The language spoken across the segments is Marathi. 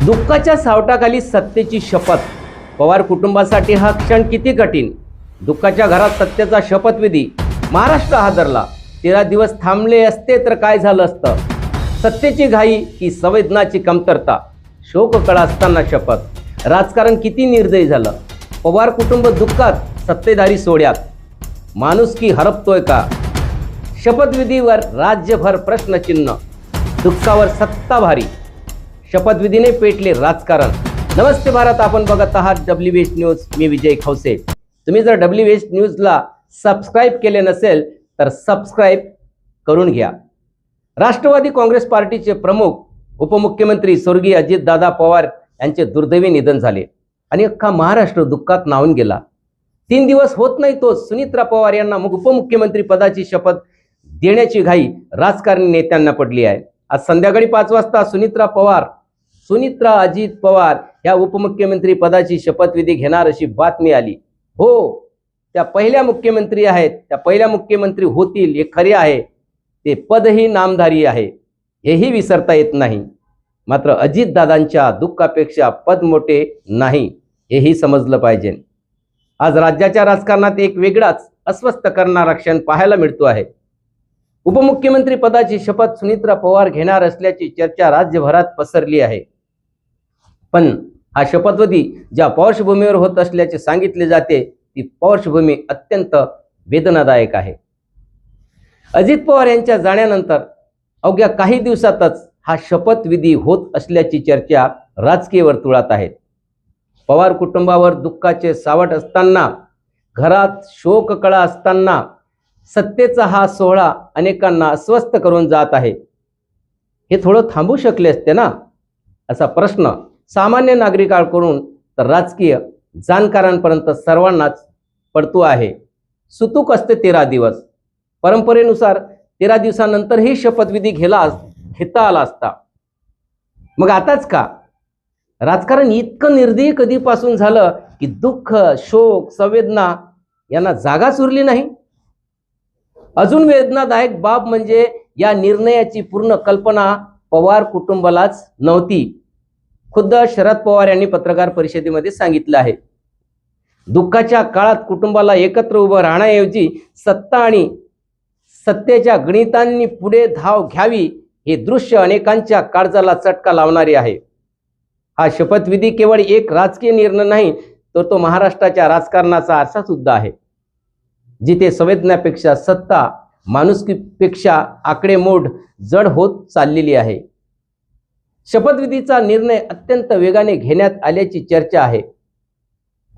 दुःखाच्या सावटाखाली सत्तेची शपथ. पवार कुटुंबासाठी हा क्षण किती कठीण. दुःखाच्या घरात सत्तेचा शपथविधी. महाराष्ट्र हादरला. 13 दिवस थांबले असते तर काय झालं असतं. सत्तेची घाई की संवेदनाची कमतरता. शोककळा असताना शपथ. राजकारण किती निर्दयी झालं. पवार कुटुंब दुःखात, सत्तेधारी सोड्यात. माणुसकी हरपतोय का. शपथविधीवर राज्यभर प्रश्नचिन्ह. दुःखावर सत्ता भारी. शपथविधीने पेटले राजकारण. नमस्ते भारत, आपण बघत आहात WH न्यूज. मी विजय खवसे. तुम्ही जर WH न्यूजला सबस्क्राईब केले नसेल तर सबस्क्राईब करून घ्या. राष्ट्रवादी काँग्रेस पार्टीचे प्रमुख उपमुख्यमंत्री स्वर्गीय अजितदादा पवार यांचे दुर्दैवी निधन झाले आणि अख्खा महाराष्ट्र दुःखात न्हाऊन गेला. 3 दिवस होत नाही तो सुनीत्रा पवार यांना उपमुख्यमंत्री पदाची शपथ देण्याची घाई राजकारणी नेत्यांना पडली आहे. आज संध्याकाळी 5 वाजता सुनित्रा अजित पवार या उपमुख्यमंत्री पदाची शपथविधी घेणार अशी बातमी आली. हो, त्या पहिल्या मुख्यमंत्री आहेत, त्या पहिल्या मुख्यमंत्री होतील हे खरे आहे. ते पदही नामधारी आहे, हेही विसरता येत नाही. मात्र अजितदादांच्या दुःखापेक्षा पद मोठे नाही, हेही समजलं पाहिजे. आज राज्याच्या राजकारणात एक वेगळाच अस्वस्थ करणारा क्षण पाहायला मिळतो आहे. उपमुख्यमंत्री पदाची शपथ सुनित्रा पवार घेणार असल्याची चर्चा राज्यभरात पसरली आहे. पण हा शपथविधी ज्या पार्श्वभूमीवर होत असल्याचे सांगितले जाते ती पार्श्वभूमी अत्यंत वेदनादायक आहे. अजित पवार यांच्या जाण्यानंतर अवघ्या काही दिवसातच हा शपथविधी होत असल्याची चर्चा राजकीय वर्तुळात आहे. पवार कुटुंबावर दुःखाचे सावट असताना, घरात शोककळा असताना सत्तेचा हा सोहळा अनेकांना अस्वस्थ करून जात आहे. हे थोडं थांबू शकले असते ना, असा प्रश्न सामान्य नागरिकांकडून तर राजकीय जाणकारांपर्यंत सर्वांनाच पडतो आहे. सुतूक असते 13 दिवस. परंपरेनुसार 13 दिवसानंतरही शपथविधी घेता आला असता. मग आताच का. राजकारण इतकं निर्दयी कधीपासून झालं की दुःख, शोक, संवेदना यांना जागाच उरली नाही. अजून वेदनादायक बाब म्हणजे या निर्णयाची पूर्ण कल्पना पवार कुटुंबालाच नव्हती. खुद्द शरद पवार यांनी पत्रकार परिषदेमध्ये सांगितलं आहे. दुःखाच्या काळात कुटुंबाला एकत्र उभं राहण्याऐवजी सत्ता आणि सत्तेच्या गणितांनी पुढे धाव घ्यावी, हे दृश्य अनेकांच्या काळजाला चटका लावणारे आहे. हा शपथविधी केवळ एक राजकीय निर्णय नाही, तर तो महाराष्ट्राच्या राजकारणाचा आरसा सुद्धा आहे. जिथे संवेदनापेक्षा सत्ता, माणुसकीपेक्षा आकडेमोड जड होत चाललेली आहे. शपथविधीचा निर्णय अत्यंत वेगाने घेण्यात आल्याची चर्चा आहे.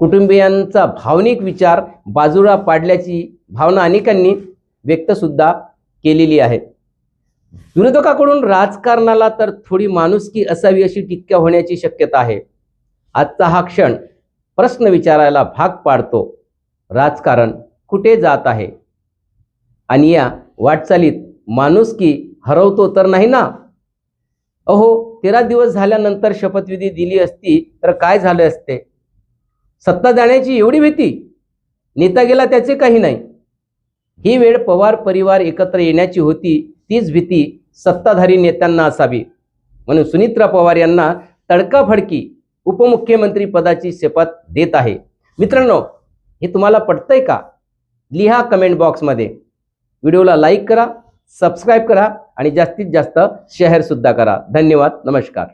कुटुंबियांचा भावनिक विचार बाजूला पाडल्याची भावना अनेकांनी व्यक्त सुद्धा केलेली आहे. विरोधकाकडून राजकारणाला तर थोडी माणुसकी असावी अशी टीका होण्याची शक्यता आहे. आजचा हा क्षण प्रश्न विचारायला भाग पाडतो. राजकारण कुठे जात आहे आणि या वाटचालीत माणुसकी हरवतो तर नाही ना. अहो, 13 दिवस झाल्यानंतर शपथविधी दिली असती तर काय झाले असते. सत्ता जाण्याची एवढी भीती, नेता गेला त्याचे काही नाही. ही वेळ पवार परिवार एकत्र येण्याची होती, तीच भीती सत्ताधारी नेत्यांना असावी. म्हणून सुनित्रा पवार यांना तडकाफडकी उपमुख्यमंत्री पदाची शपथ देत आहे. मित्रांनो, हे तुम्हाला पटतंय का. लिहा कमेंट बॉक्समध्ये. व्हिडिओला लाईक करा, सबस्क्राईब करा आणि जास्तीत जास्त शेअर सुद्धा करा. धन्यवाद. नमस्कार.